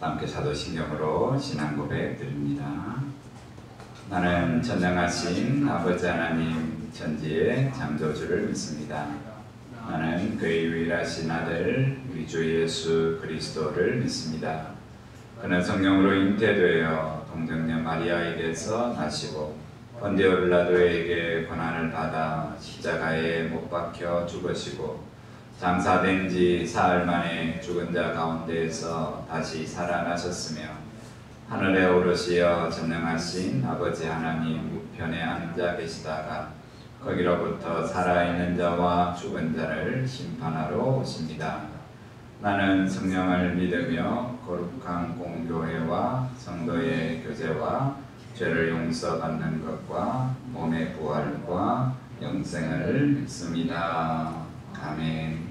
함께 사도신경으로 신앙 고백 드립니다. 나는 전능하신 아버지 하나님 천지의 창조주를 믿습니다. 나는 그의 유일하신 아들 우리 주 예수 그리스도를 믿습니다. 그는 성령으로 잉태되어 동정녀 마리아에게서 나시고 본디오 빌라도에게 고난을 받아 십자가에 못 박혀 죽으시고 장사된 지 사흘 만에 죽은 자 가운데에서 다시 살아나셨으며 하늘에 오르시어 전능하신 아버지 하나님 우편에 앉아 계시다가 거기로부터 살아있는 자와 죽은 자를 심판하러 오십니다. 나는 성령을 믿으며 거룩한 공교회와 성도의 교제와 죄를 용서받는 것과 몸의 부활과 영생을 믿습니다. 아멘.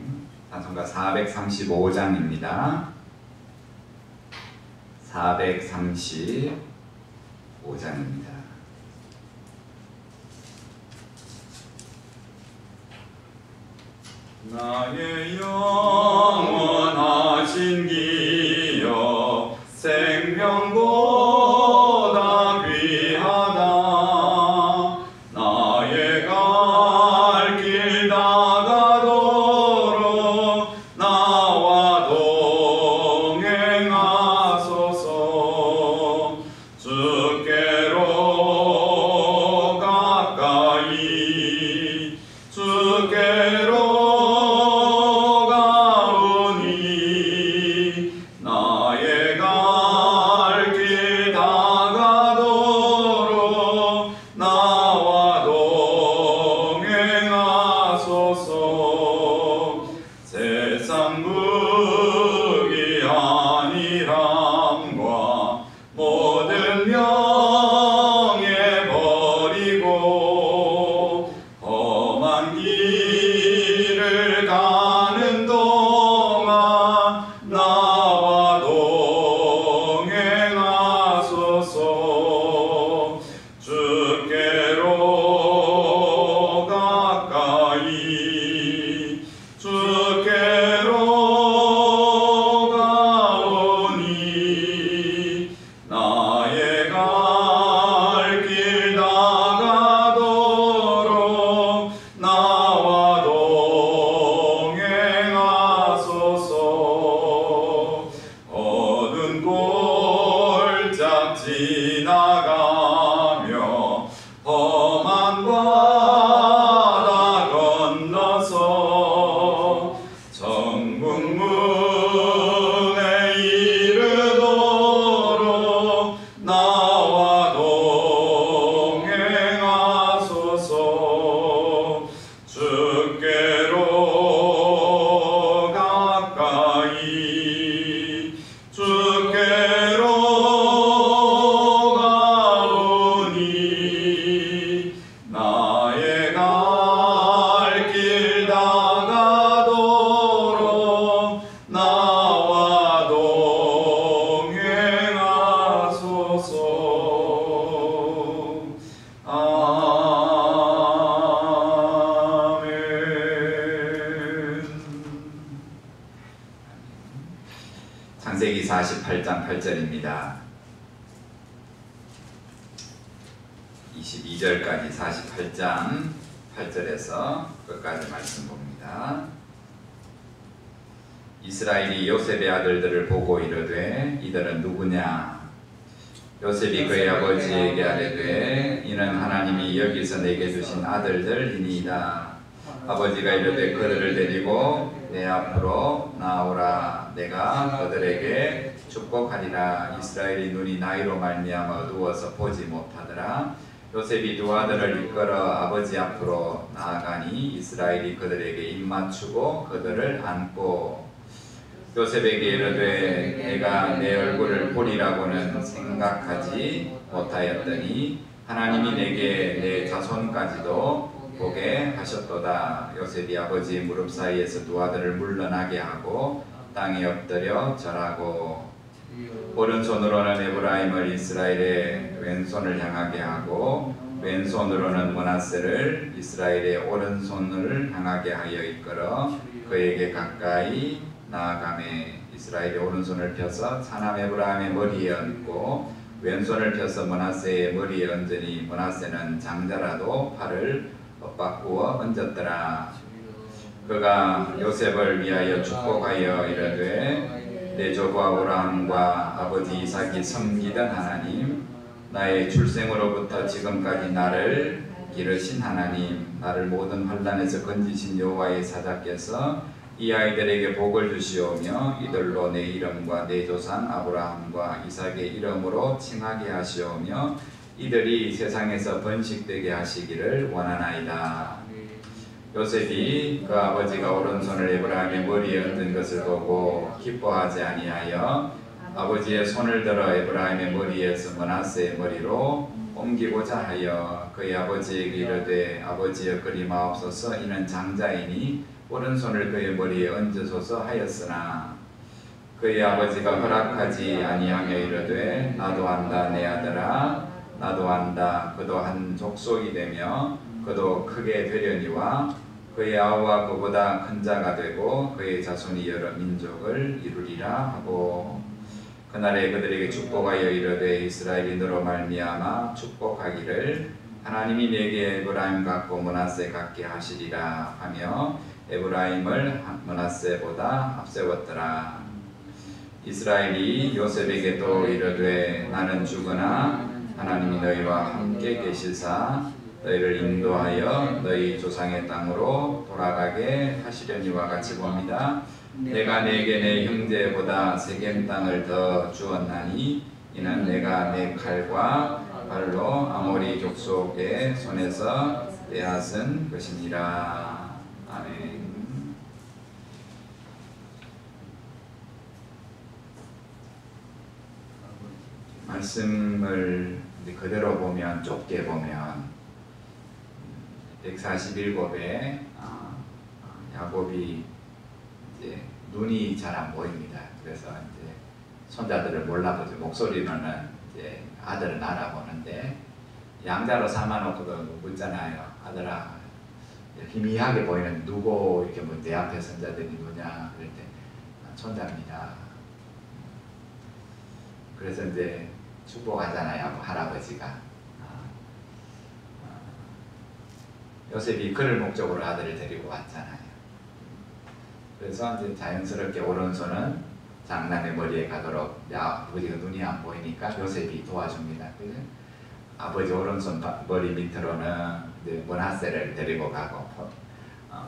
찬송가 435장입니다. 435장입니다. 나의 영원하신 기여 생명보다 귀하다. 나의 갈 길 다가도록 나와 동행하소서. 주께로 가까이 주께로 지나가며 험한 바다 건너서 천국문에 이르도록 나와 동행하소서. 주께로 가까이 주께로 창세기 48장 8절입니다. 22절까지 48장 8절에서 끝까지 말씀 봅니다. 이스라엘이 요셉의 아들들을 보고 이르되 이들은 누구냐? 요셉이 그의 아버지에게 아뢰되 이는 하나님이 여기서 내게 주신 아들들이니이다. 아버지가 이르되 그들을 데리고 내 앞으로 나오라. 내가 그들에게 축복하리라. 이스라엘이 눈이 나이로 말미암아 어두워서 보지 못하더라. 요셉이 두 아들을 이끌어 아버지 앞으로 나아가니 이스라엘이 그들에게 입맞추고 그들을 안고 요셉에게 이르되 내가 내 얼굴을 보리라고는 생각하지 못하였더니 하나님이 내게 내 자손까지도 보게 하셨도다. 요셉이 아버지의 무릎 사이에서 두 아들을 물러나게 하고 땅에 엎드려 절하고 오른손으로는 에브라임을 이스라엘의 왼손을 향하게 하고 왼손으로는 므낫세를 이스라엘의 오른손을 향하게 하여 이끌어 그에게 가까이 나아가매 이스라엘이 오른손을 펴서 차남 에브라임의 머리에 얹고 왼손을 펴서 므낫세의 머리에 얹으니 므낫세는 장자라도 팔을 엇바꾸어 얹었더라. 그가 요셉을 위하여 축복하여 이르되 내 조부 아브라함과 아버지 이삭이 섬기던 하나님, 나의 출생으로부터 지금까지 나를 기르신 하나님, 나를 모든 환난에서 건지신 여호와의 사자께서 이 아이들에게 복을 주시오며 이들로 내 이름과 내 조상 아브라함과 이삭의 이름으로 칭하게 하시오며 이들이 세상에서 번식되게 하시기를 원하나이다. 요셉이 그 아버지가 오른손을 에브라임의 머리에 얹은 것을 보고 기뻐하지 아니하여 아버지의 손을 들어 에브라임의 머리에서 므낫세의 머리로 옮기고자 하여 그의 아버지에게 이르되 아버지여 그리 마옵소서 이는 장자이니 오른손을 그의 머리에 얹으소서 하였으나 그의 아버지가 허락하지 아니하며 이르되 나도 안다 내 아들아 나도 안다. 그도 한 족속이 되며 그도 크게 되려니와 그의 아우와 그보다 큰 자가 되고 그의 자손이 여러 민족을 이루리라 하고 그날에 그들에게 축복하여 이르되 이스라엘이 너로 말미암아 축복하기를 하나님이 내게 에브라임 같고 므낫세 같게 하시리라 하며 에브라임을 므낫세보다 앞세웠더라. 이스라엘이 요셉에게 또 이르되 나는 죽으나 하나님이 너희와 함께 계시사 너희를 인도하여 너희 조상의 땅으로 돌아가게 하시려니와 같이 봅니다. 내가 내게 내 형제보다 세겜 땅을 더 주었나니 이는 내가 내 칼과 발로 아모리 족속의 손에서 빼앗은 것이니라. 아멘. 말씀을 그대로 보면 좁게 보면 147곱에 야곱이 이제 눈이 잘 안 보입니다. 그래서 이제 손자들을 몰라보죠. 목소리로는 이제 아들은 알아보는데 양자로 삼아놓고도 묻잖아요. 아들아, 희미하게 보이는 누구 이렇게 뭐 내 앞에 손자들이 누냐 그럴 때 손자입니다. 그래서 이제 축복하잖아요. 할아버지가. 요셉이 그를 목적으로 아들을 데리고 왔잖아요. 그래서 이제 자연스럽게 오른손은 장남의 머리에 가도록 아버지가 눈이 안 보이니까 요셉이 도와줍니다. 그래서 아버지 오른손 머리 밑으로는 이제 므낫세를 데리고 가고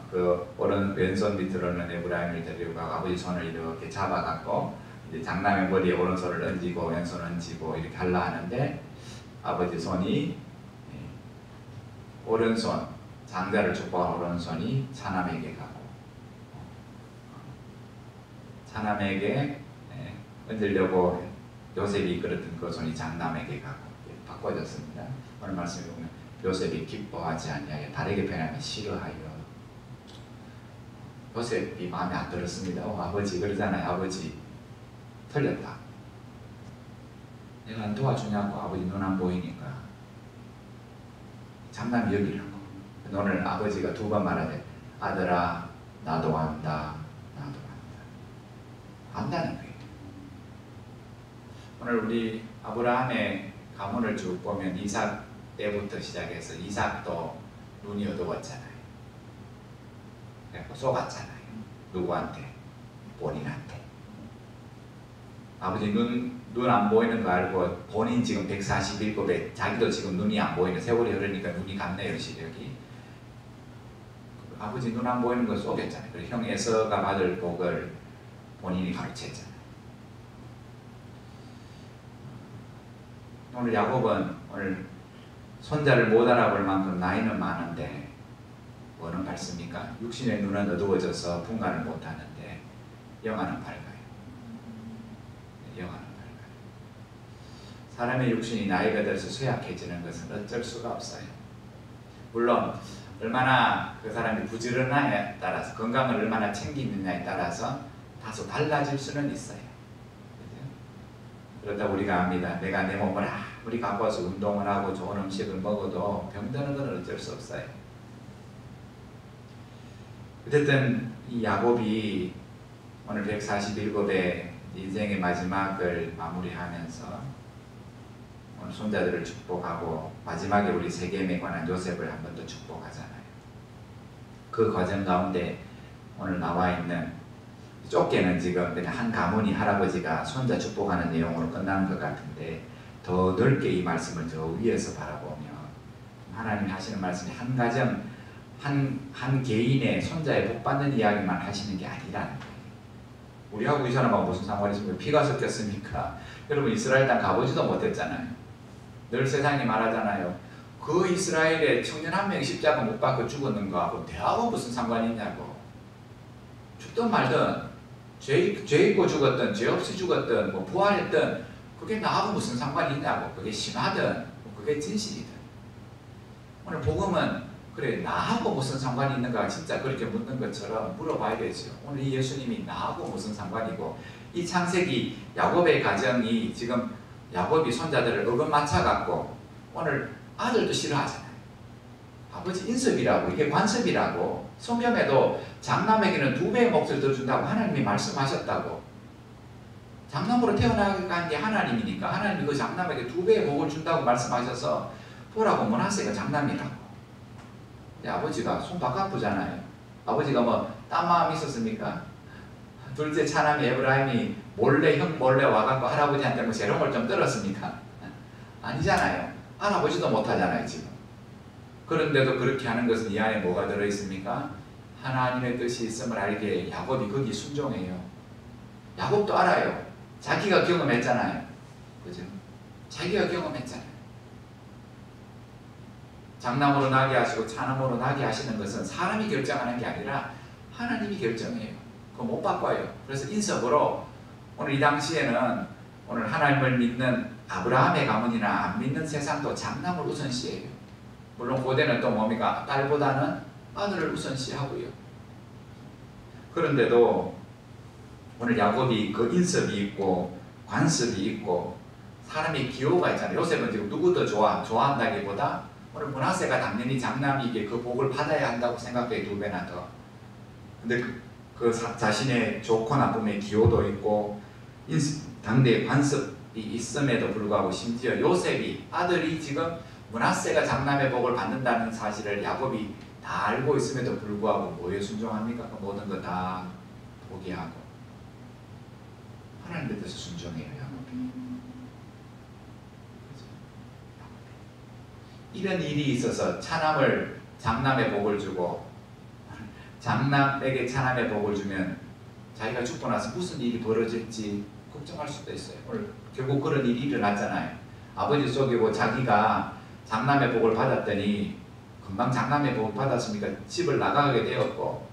그 왼손 밑으로는 에브라임을 데리고 가고 아버지 손을 이렇게 잡아갖고 이제 장남의 머리에 오른손을 얹고 왼손을 얹고 이렇게 하려 하는데 아버지 손이 오른손 장자를 축복한 오른손이 차남에게 가고 차남에게 얹으려고 요셉이 이끌었던 그 손이 장남에게 가고 바꿔졌습니다. 오늘 말씀에 보면 요셉이 기뻐하지 아니하여 다르게 변하면 싫어하여 요셉이 마음에 안 들었습니다. 아버지 그러잖아요. 아버지 틀렸다. 내가 안 도와주냐고 아버지 눈 안 보이니까 장남이 여기를 하고 오늘 아버지가 두 번 말하되 아들아 나도 안다 나도 안다 안다는 거예요. 오늘 우리 아브라함의 가문을 쭉 보면 이삭 때부터 시작해서 이삭도 눈이 어두웠잖아요. 속았잖아요. 누구한테? 본인한테. 아버지 눈 안 보이는 거 알고 본인 지금 141급에 자기도 지금 눈이 안 보이는 세월이 흐르니까 눈이 갔네요. 시력이. 아버지 눈 안 보이는 거 속였잖아요. 그리고 형 에서가 받을 복을 본인이 가르쳤잖아요. 오늘 야곱은 오늘 손자를 못 알아볼 만큼 나이는 많은데 뭐는 밝습니까? 육신의 눈은 어두워져서 분간을 못하는데 영안은 밝아요. 영안은 밝아요. 사람의 육신이 나이가 들어서 쇠약해지는 것은 어쩔 수가 없어요. 물론 얼마나 그 사람이 부지런하냐에 따라서 건강을 얼마나 챙기느냐에 따라서 다소 달라질 수는 있어요. 그렇다 우리가 압니다. 내가 내 몸을 아무리 갖고 와서 운동을 하고 좋은 음식을 먹어도 병드는 건 어쩔 수 없어요. 어쨌든 이 야곱이 오늘 147의 인생의 마지막을 마무리하면서 오늘 손자들을 축복하고 마지막에 우리 세겜에 관한 요셉을 한 번 더 축복하잖아요. 그 과정 가운데 오늘 나와 있는 좁게는 지금 그냥 한 가문이 할아버지가 손자 축복하는 내용으로 끝나는 것 같은데 더 넓게 이 말씀을 저 위에서 바라보면 하나님이 하시는 말씀이 한 가정 한 개인의 손자의 복 받는 이야기만 하시는 게 아니라는 거예요. 우리하고 이 사람하고 무슨 상관이 있습니까? 피가 섞였습니까? 여러분 이스라엘 땅 가보지도 못했잖아요. 늘 세상이 말하잖아요. 그 이스라엘에 청년 한 명 십자가 못 박고 죽었는 거하고 대하고 무슨 상관이 있냐고. 죽든 말든 죄 있고 죽었든 죄 없이 죽었든 뭐 부활했든 그게 나하고 무슨 상관이 있냐고. 그게 신화든 그게 진실이든. 오늘 복음은 그래 나하고 무슨 상관이 있는가 진짜 그렇게 묻는 것처럼 물어봐야 되죠. 오늘 이 예수님이 나하고 무슨 상관이고 이 창세기 야곱의 가정이 지금 야곱이 손자들을 어긋맞춰 갖고 오늘 아들도 싫어하잖아요. 아버지 인섭이라고 이게 관섭이라고 성경에도 장남에게는 2배의 몫을 더 준다고 하나님이 말씀하셨다고. 장남으로 태어나간 게 하나님이니까 하나님이 그 장남에게 2배의 복을 준다고 말씀하셔서 보라고 므낫세가 장남이라고. 근데 아버지가 손 바꿔보잖아요. 아버지가 뭐 딴 마음 있었습니까? 둘째 차남이 에브라임이 형 몰래 와갖고 할아버지한테 뭐 재롱을 좀 떨었습니까? 아니잖아요. 할아버지도 못하잖아요 지금. 그런데도 그렇게 하는 것은 이 안에 뭐가 들어있습니까? 하나님의 뜻이 있음을 알게 야곱이 거기 순종해요. 야곱도 알아요. 자기가 경험했잖아요. 그죠? 자기가 경험했잖아요. 장남으로 나게 하시고 차남으로 나게 하시는 것은 사람이 결정하는 게 아니라 하나님이 결정해요. 그거 못 바꿔요. 그래서 인석으로 오늘 이 당시에는 오늘 하나님을 믿는 아브라함의 가문이나 안 믿는 세상도 장남을 우선시해요. 물론 고대는 또 뭡니까? 딸보다는 아들을 우선시하고요. 그런데도 오늘 야곱이 그 인섭이 있고 관습이 있고 사람의 기호가 있잖아요. 요셉은 지금 누구 더 좋아한다기보다 오늘 므낫세가 당연히 장남이기에 그 복을 받아야 한다고 생각해요. 2배나 더. 근데 자신의 좋고 나쁨의 기호도 있고 당대의 관습이 있음에도 불구하고 심지어 요셉이 아들이 지금 므낫세가 장남의 복을 받는다는 사실을 야곱이 다 알고 있음에도 불구하고 뭐에 순종합니까? 그 모든 거 다 포기하고 하나님의 뜻에 순종해요. 야곱이. 이런 일이 있어서 차남을 장남의 복을 주고 장남에게 차남의 복을 주면 자기가 죽고 나서 무슨 일이 벌어질지 걱정할 수도 있어요. 오늘 결국 그런 일이 일어났잖아요. 아버지 속이고 자기가 장남의 복을 받았더니 금방 장남의 복을 받았으니까 집을 나가게 되었고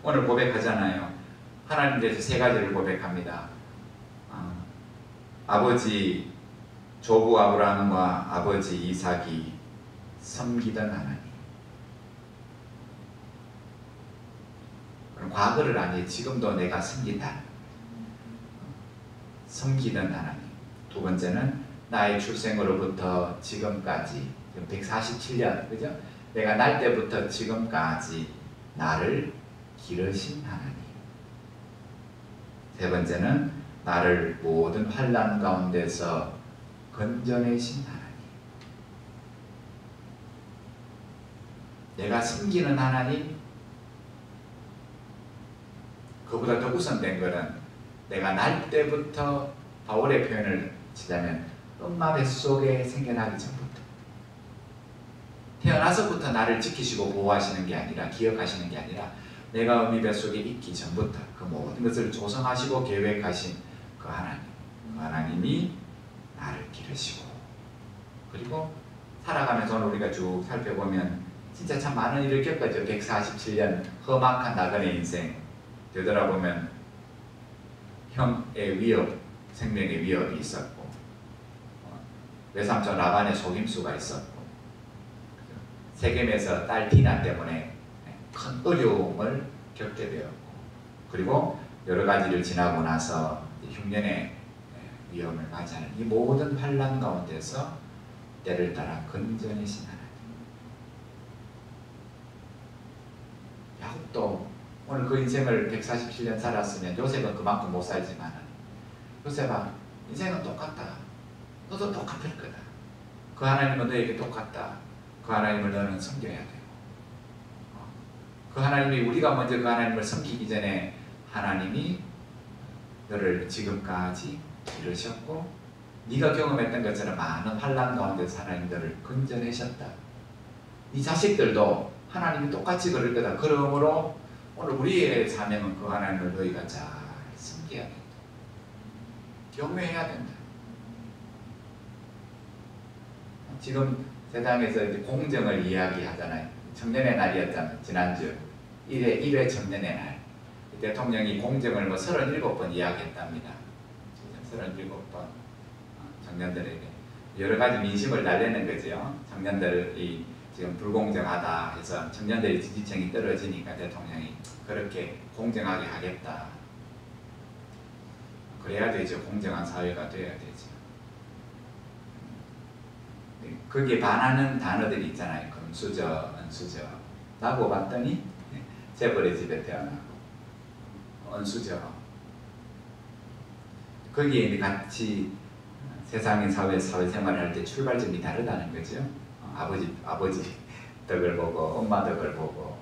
오늘 고백하잖아요. 하나님 대해서 3가지를 고백합니다. 아버지 조부 아브라함과 아버지 이삭이 섬기던 하나님. 과거를 아니 지금도 내가 섬긴다. 섬기던 하나님. 2번째는 나의 출생으로부터 지금까지 147년 그죠? 내가 날 때부터 지금까지 나를 기르신 하나님. 3번째는 나를 모든 환난 가운데서 건져내신 하나님. 내가 섬기는 하나님. 그보다 더 우선된 것은 내가 날 때부터 바울의 표현을 치자면 엄마 뱃속에 생겨나기 전부터 태어나서부터 나를 지키시고 보호하시는 게 아니라 기억하시는 게 아니라 내가 어미 뱃속에 있기 전부터 그 모든 것을 조성하시고 계획하신 그 하나님. 그 하나님이 나를 기르시고 그리고 살아가면서 오늘 우리가 쭉 살펴보면 진짜 참 많은 일을 겪었죠. 147년 험악한 나그네 인생 되돌아보면 형의 위협, 생명의 위협이 있었고 외삼촌 라반의 속임수가 있었고 세겜에서 딸 디나 때문에 큰 어려움을 겪게 되었고 그리고 여러 가지를 지나고 나서 흉년의 위험을 맞이하는 이 모든 환난 가운데서 때를 따라 건져내신 하나님. 야곱도 오늘 그 인생을 147년 살았으면 요셉은 그만큼 못 살지만 요셉아 인생은 똑같다. 너도 똑같을 거다. 그 하나님은 너에게 똑같다. 그 하나님을 너는 섬겨야 돼요. 그 하나님이 우리가 먼저 그 하나님을 섬기기 전에 하나님이 너를 지금까지 이루셨고 네가 경험했던 것처럼 많은 환난 가운데서 하나님 너를 건져내셨다. 네 자식들도 하나님이 똑같이 그럴 거다. 그러므로 오늘 우리의 사명은 그 하나님을 너희가 잘 섬겨야 된다. 경외해야 된다. 지금 세상에서 이제 공정을 이야기하잖아요. 청년의 날이었잖아요. 지난주 1회 청년의 날. 대통령이 공정을 뭐 37번 이야기했답니다. 37번 청년들에게 여러 가지 민심을 달래는 거죠. 청년들이 지금 불공정하다 해서 청년들의 지지층이 떨어지니까 대통령이 그렇게 공정하게 하겠다. 그래야 되죠. 공정한 사회가 되어야 되죠. 거기에 반하는 단어들이 있잖아요. 금수저, 은수저 라고 봤더니 재벌의 집에 태어나고 은수저 거기에 이제 같이 세상의 사회생활을 할 때 출발점이 다르다는 거죠. 아버지 덕을 보고 엄마 덕을 보고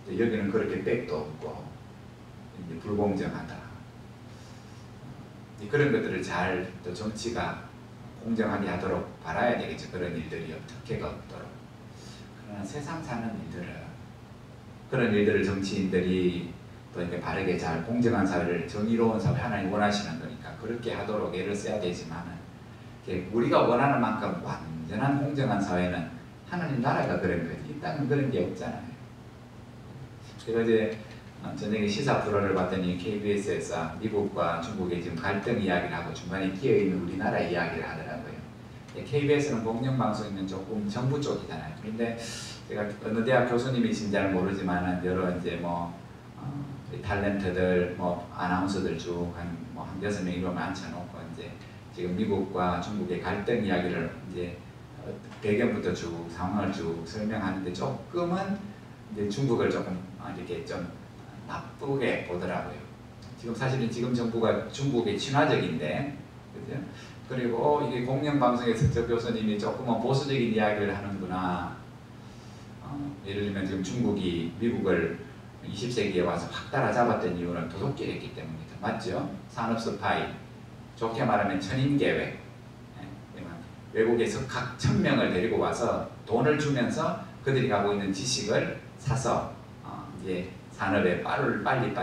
여기는 그렇게 백도 없고 이제 불공정하다. 그런 것들을 잘 또 정치가 공정하게 하도록 바라야 되겠죠. 그런 일들이 특혜가 없도록. 그러나 세상 사는 일들은 그런 일들을 정치인들이 또 이렇게 바르게 잘 공정한 사회를 정의로운 사회 하나님 원하시는 거니까 그렇게 하도록 애를 써야 되지만은 우리가 원하는 만큼 완전한 공정한 사회는 하나님 나라가 그런 거지. 이 땅은 그런 게 없잖아요. 제가 이제 저녁에 시사 프로를 봤더니 KBS에서 미국과 중국의 지금 갈등 이야기를 하고 중간에 끼어있는 우리나라 이야기를 하더라고요. KBS는 공영방송이면 조금 정부 쪽이잖아요. 그런데 제가 어느 대학 교수님이신지 잘 모르지만은 여러 이제 탤런트들 아나운서들 쭉 한 6명 이런 앉혀놓고 이제 지금 미국과 중국의 갈등 이야기를 이제 배경부터 쭉 상황을 쭉 설명하는데 조금은 이제 중국을 조금 이렇게 좀 나쁘게 보더라고요. 지금 사실은 지금 정부가 중국의 친화적인데, 그죠? 그리고 이게 공영방송에서 저 교수님이 조금은 보수적인 이야기를 하는구나. 예를 들면 지금 중국이 미국을 20세기에 와서 확 따라잡았던 이유는 도둑질했기 때문이죠. 맞죠? 산업 스파이, 좋게 말하면 천인계획. 외국에서 각 1000명을 데리고 와서 돈을 주면서 그들이 가고 있는 지식을 사서 이제 산업에 빨리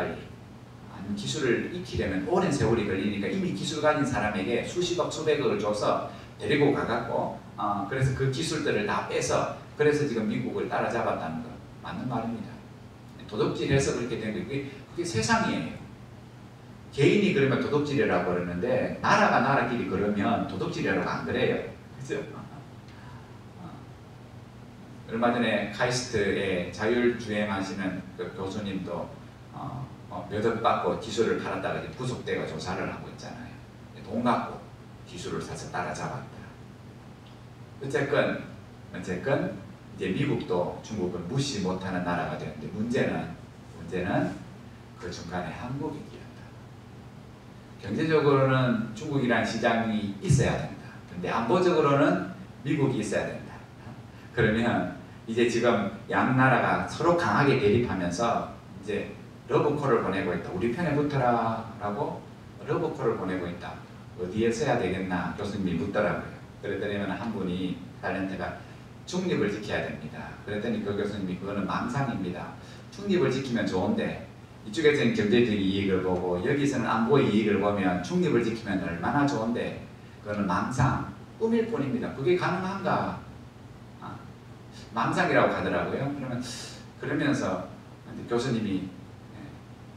기술을 익히려면 오랜 세월이 걸리니까 이미 기술 가진 사람에게 수십억 수백억을 줘서 데리고 가갖고 그래서 그 기술들을 다 빼서 그래서 지금 미국을 따라잡았다는 거 맞는 말입니다. 도둑질해서 그렇게 된 게 그게 세상이에요. 개인이 그러면 도둑질이라고 그러는데 나라가 나라끼리 그러면 도둑질이라고 안 그래요. 그죠? 얼마 전에 카이스트에 자율주행하시는 그 교수님도 몇 억 받고 기술을 팔았다가 이제 구속대가 조사를 하고 있잖아요. 돈 갖고 기술을 사서 따라잡았다. 어쨌건 이제 미국도 중국을 무시 못하는 나라가 되는데 문제는 그 중간에 한국이 끼었다. 경제적으로는 중국이라는 시장이 있어야 된다. 근데 안보적으로는 미국이 있어야 된다. 그러면 이제 지금 양 나라가 서로 강하게 대립하면서 이제 러브콜을 보내고 있다. 우리 편에 붙어라 라고 러브콜을 보내고 있다. 어디에 써야 되겠나 교수님이 묻더라고요. 그랬더니 한 분이 탤런트가 중립을 지켜야 됩니다. 그랬더니 그 교수님이 그거는 망상입니다. 중립을 지키면 좋은데 이쪽에서는 경제적 이익을 보고 여기서는 안보의 이익을 보면 중립을 지키면 얼마나 좋은데 그거는 망상, 꿈일 뿐입니다. 그게 가능한가? 망상이라고 하더라고요. 그러면서 교수님이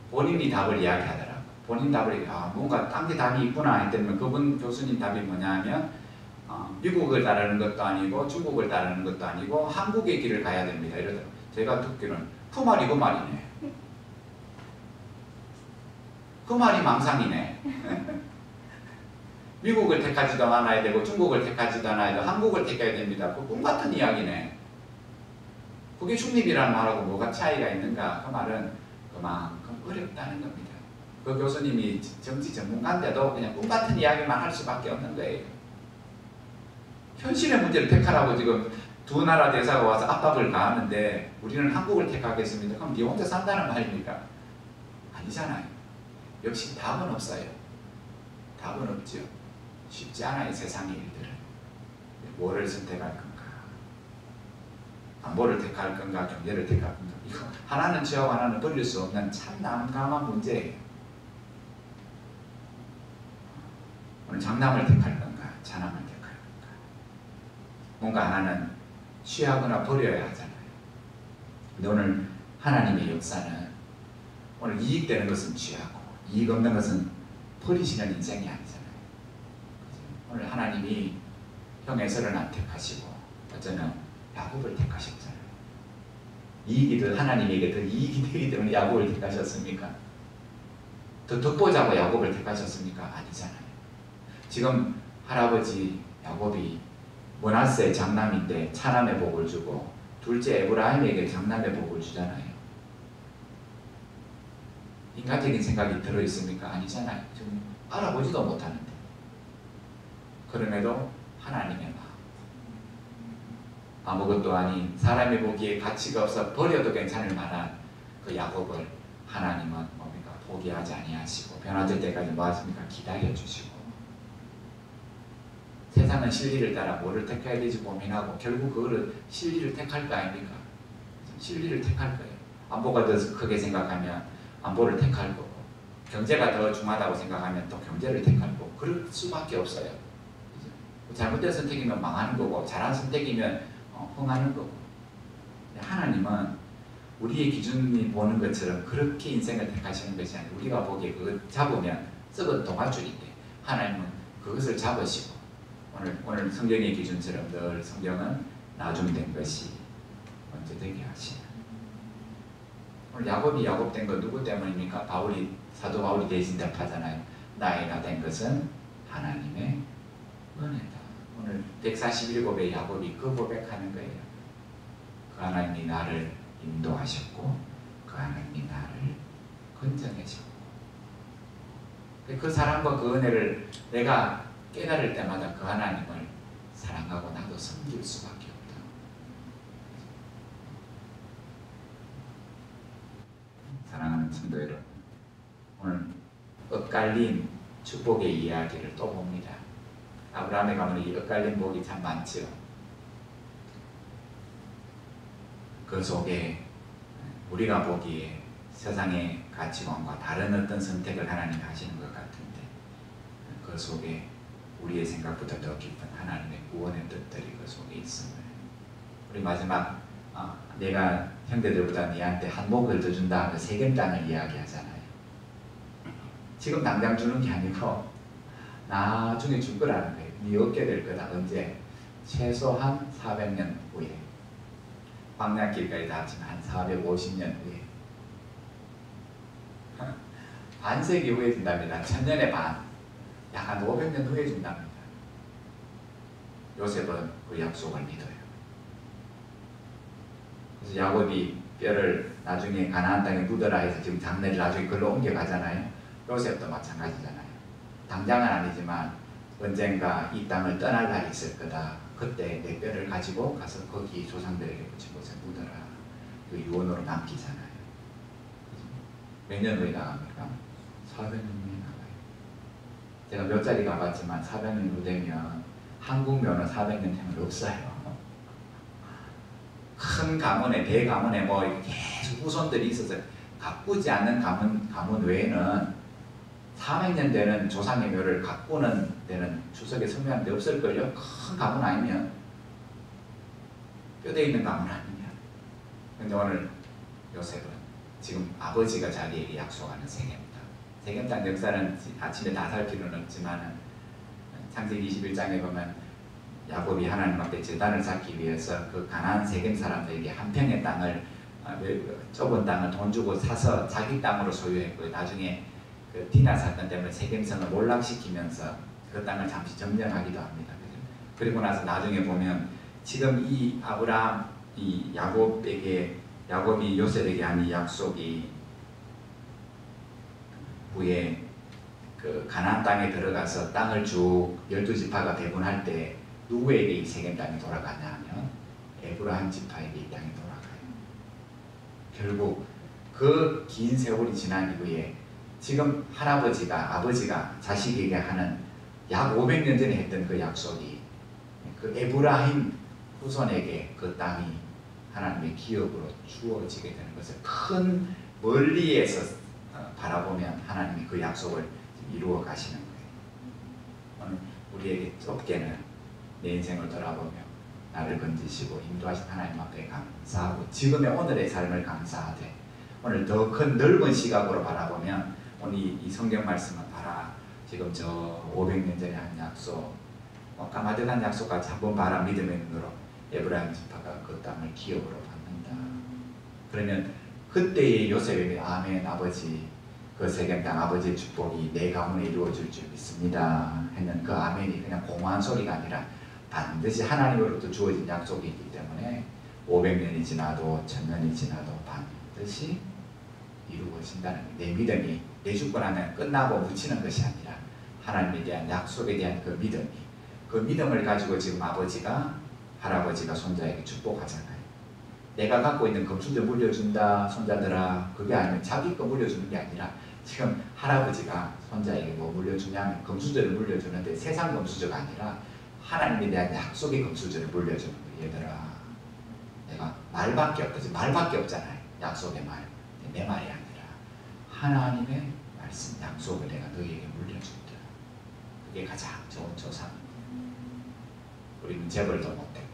본인이 답을 이야기하더라고요. 본인 답을 뭔가 딴 게 답이 있구나 했더니 그분 교수님 답이 뭐냐면 미국을 따르는 것도 아니고 중국을 따르는 것도 아니고 한국의 길을 가야 됩니다. 이러더라고요. 제가 듣기로는 그 말이 그 말이네. 그 말이 망상이네. 미국을 택하지도 않아야 되고 중국을 택하지도 않아야 되고 한국을 택해야 됩니다. 그 꿈 같은 이야기네. 그게 중립이라는 말하고 뭐가 차이가 있는가? 그 말은 그만큼 어렵다는 겁니다. 그 교수님이 정치 전문가인데도 그냥 꿈 같은 이야기만 할 수밖에 없는 거예요. 현실의 문제를 택하라고 지금 두 나라 대사가 와서 압박을 가하는데 우리는 한국을 택하겠습니다. 그럼 네 혼자 산다는 말입니까? 아니잖아요. 역시 답은 없어요. 답은 없죠. 쉽지 않아요. 세상의 일들은. 뭐를 선택할 건가? 안보를 택할 건가? 경제를 택할 건가? 이거 하나는 취하고 하나는 버릴 수 없는 참 난감한 문제예요. 오늘 장남을 택할 건가? 차남을 택할 건가? 뭔가 하나는 취하거나 버려야 하잖아요. 근데 오늘 하나님의 역사는 오늘 이익되는 것은 취하고 이익 없는 것은 버리시는 인생이 아니잖아요. 오늘 하나님이 형 에서를 안 택하시고 어쩌면 야곱을 택하셨잖아요. 이익이 더 하나님에게 더 이익이 되기 때문에 야곱을 택하셨습니까? 더 덕보자고 야곱을 택하셨습니까? 아니잖아요. 지금 할아버지 야곱이 므낫세의 장남인데 차남의 복을 주고 둘째 에브라임에게 장남의 복을 주잖아요. 인간적인 생각이 들어있습니까? 아니잖아요. 지금 알아보지도 못하는데. 그럼에도 하나님의 마음, 아무것도 아닌 사람이 보기에 가치가 없어 버려도 괜찮을 만한 그 야곱을 하나님은 뭡니까? 포기하지 아니하시고 변화될 때까지 뭐 하십니까? 기다려주시고 세상은 진리를 따라 뭐를 택해야 될지 고민하고 결국 그거를 진리를 택할 거 아닙니까? 진리를 택할 거예요. 안보가 더 크게 생각하면 안보를 택할 거고 경제가 더 중요하다고 생각하면 또 경제를 택할 거고 그럴 수밖에 없어요. 잘못된 선택이면 망하는 거고 잘한 선택이면 흥하는 거고. 하나님은 우리의 기준이 보는 것처럼 그렇게 인생을 택하시는 것이 아니고 우리가 보기에 그걸 잡으면 썩은 동아줄인데 하나님은 그것을 잡으시고 오늘 성경의 기준처럼 늘 성경은 나중된 것이 먼저 되게 하시는. 오늘 야곱이 야곱된 건 누구 때문입니까? 사도 바울이 대신 답하잖아요. 나이가 된 것은 하나님의 은혜다. 오늘 147의 야곱이 그 고백하는 거예요. 그 하나님이 나를 인도하셨고 그 하나님이 나를 건져내셨고 그 사랑과 그 은혜를 내가 깨달을 때마다 그 하나님을 사랑하고 나도 섬길 수밖에 없다. 사랑하는 성도 여러분, 오늘 엇갈린 축복의 이야기를 또 봅니다. 아브라함에 가면 이 엇갈린 복이 참 많죠. 그 속에 우리가 보기에 세상의 가치관과 다른 어떤 선택을 하나님이 하시는 것 같은데 그 속에 우리의 생각보다 더 깊은 하나님의 구원의 뜻들이 그 속에 있습니다. 우리 마지막 내가 형제들보다 네한테 한 복을 더 준다 하면 세겜 땅을 이야기하잖아요. 지금 당장 주는 게 아니고 나중에 줄 거라는 거예요. 네 얻게 될 거다. 언제? 최소한 400년 후에. 광야길까지 다 합치면 한 450년 후에. 반세기 후에 준답니다. 1000년의 반. 약 한 500년 후에 준답니다. 요셉은 그 약속을 믿어요. 그래서 야곱이 뼈를 나중에 가나안 땅에 묻어라 해서 지금 장례를 나중에 글로 옮겨가잖아요. 요셉도 마찬가지잖아요. 당장은 아니지만 언젠가 이 땅을 떠날 날이 있을 거다. 그때 내 뼈를 가지고 가서 거기 조상들에게 붙인 곳에 묻어라. 그 유언으로 남기잖아요. 몇 년 후에 나갑니까? 400년 후에 나가요. 제가 몇 자리 가봤지만 400년 후 되면 한국 면허 400년 되면 없어요. 큰 가문에 대가문에 뭐 계속 후손들이 있어서 가꾸지 않는 가문 외에는 400년 되는 조상의 묘를 가꾸는 데는 추석에 성묘하는 데 없을걸요? 큰 가문 아니면 뼈대 있는 가문 아니면. 근데 오늘 요셉은 지금 아버지가 자기에게 약속하는 세겜 땅. 세겜 땅 역사는 아침에 다 살 필요는 없지만 창세기 21장에 보면 야곱이 하나님 앞에 제단을 쌓기 위해서 그 가나안 세겜 사람들에게 한 평의 땅을 좁은 땅을 돈 주고 사서 자기 땅으로 소유했고요. 나중에 그 디나 사건 때문에 세겜성을 몰락시키면서 그 땅을 잠시 점령하기도 합니다. 그리고 나서 나중에 보면 지금 이 아브라함, 이 야곱이 요셉에게 한 이 약속이 후에 그 가나안 땅에 들어가서 땅을 쭉 12지파가 배분할 때 누구에게 이 세겜 땅이 돌아가냐 하면 에브라임 지파에게 이 땅이 돌아가요. 결국 그 긴 세월이 지난 이후에 지금 아버지가 자식에게 하는 약 500년 전에 했던 그 약속이 그 에브라임 후손에게 그 땅이 하나님의 기업으로 주어지게 되는 것을 큰 멀리에서 바라보면 하나님이 그 약속을 이루어 가시는 거예요. 오늘 우리에게 좁게는 내 인생을 돌아보며 나를 건지시고 인도하신 하나님 앞에 감사하고 지금의 오늘의 삶을 감사하되 오늘 더 큰 넓은 시각으로 바라보면 오늘 이 성경 말씀은 봐라 지금 저 500년 전에 한 약속 까마득한 약속까지 한번 봐라 믿음의 눈으로 에브라임 지파가 그 땅을 기업으로 받는다. 그러면 그때의 요셉에게 아멘 아버지 그 세겜 땅 아버지의 축복이 내 가문에 이루어질 줄 믿습니다 했는 그 아멘이 그냥 공허한 소리가 아니라 반드시 하나님으로부터 주어진 약속이기 때문에 500년이 지나도 1000년이 지나도 반드시 이루어진다는 내 믿음이 내 죽고 나면 끝나고 묻히는 것이 아니라 하나님에 대한 약속에 대한 그 믿음이 그 믿음을 가지고 지금 할아버지가 손자에게 축복하잖아요. 내가 갖고 있는 금수저 물려준다 손자들아 그게 아니면 자기 거 물려주는 게 아니라 지금 할아버지가 손자에게 뭐 물려주냐면 금수저를 물려주는데 세상 금수저가 아니라 하나님에 대한 약속의 금수저를 물려주는 거예요. 얘들아 내가 말밖에 없잖아요. 약속의 말 내 말이 아니라 하나님의 말씀 약속을 내가 너희에게 물려준다. 그게 가장 좋은 조상입니다. 우리는 재벌도 못되고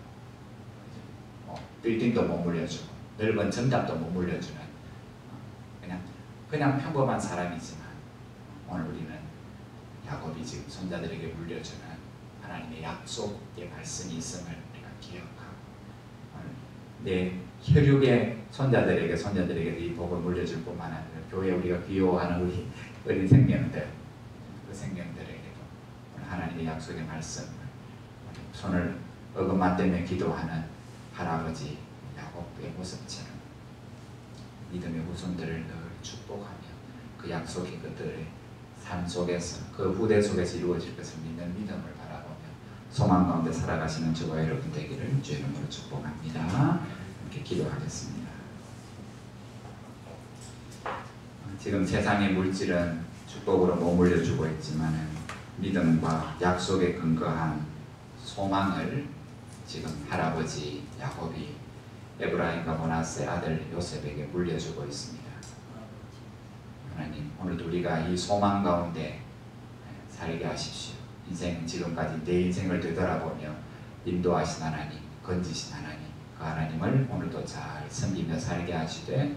빌딩도 못 물려주고 넓은 정답도 못 물려주는 그냥 평범한 사람이지만 오늘 우리는 야곱이 지금 손자들에게 물려주는 하나님의 약속의 말씀이 있음을 우리가 기억하고 오늘 내 혈육의 손자들에게 이 복을 물려줄 뿐만 아니라 교회 우리가 귀여워하는 우리 어린 생명들 그 생명들에게도 오늘 하나님의 약속의 말씀 손을 어긋맞대며 기도하는 할아버지 야곱의 모습처럼 믿음의 후손들을 늘 축복하며 그 약속이 그들의 삶 속에서 그 후대 속에서 이루어질 것을 믿는 믿음을 바라보며 소망 가운데 살아가시는 저와 여러분 되기를 주의 이름으로 축복합니다. 이렇게 기도하겠습니다. 지금 세상의 물질은 축복으로 못 물려주고 있지만 믿음과 약속에 근거한 소망을 지금 할아버지 야곱이 에브라임과 므낫세 아들 요셉에게 물려주고 있습니다. 하나님 오늘도 우리가 이 소망 가운데 살게 하십시오. 인생 지금까지 내 인생을 되돌아보며 인도하신 하나님 건지신 하나님 그 하나님을 오늘도 잘 섬기며 살게 하시되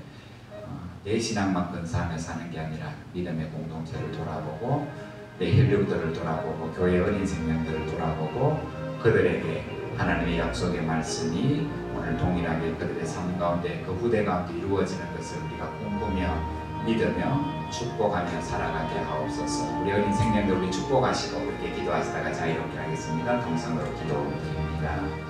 내 신앙만 근사하며 사는 게 아니라 믿음의 공동체를 돌아보고 내 혈육들을 돌아보고 교회 어린 생명들을 돌아보고 그들에게 하나님의 약속의 말씀이 오늘 동일하게 그들의 삶 가운데 그 후대 가운데 이루어지는 것을 우리가 꿈꾸며 믿으며 축복하며 살아가게 하옵소서. 우리 어린 생명들 우리 축복하시고 우리에게 기도하시다가 자유롭게 하겠습니다. 동성으로 기도드립니다.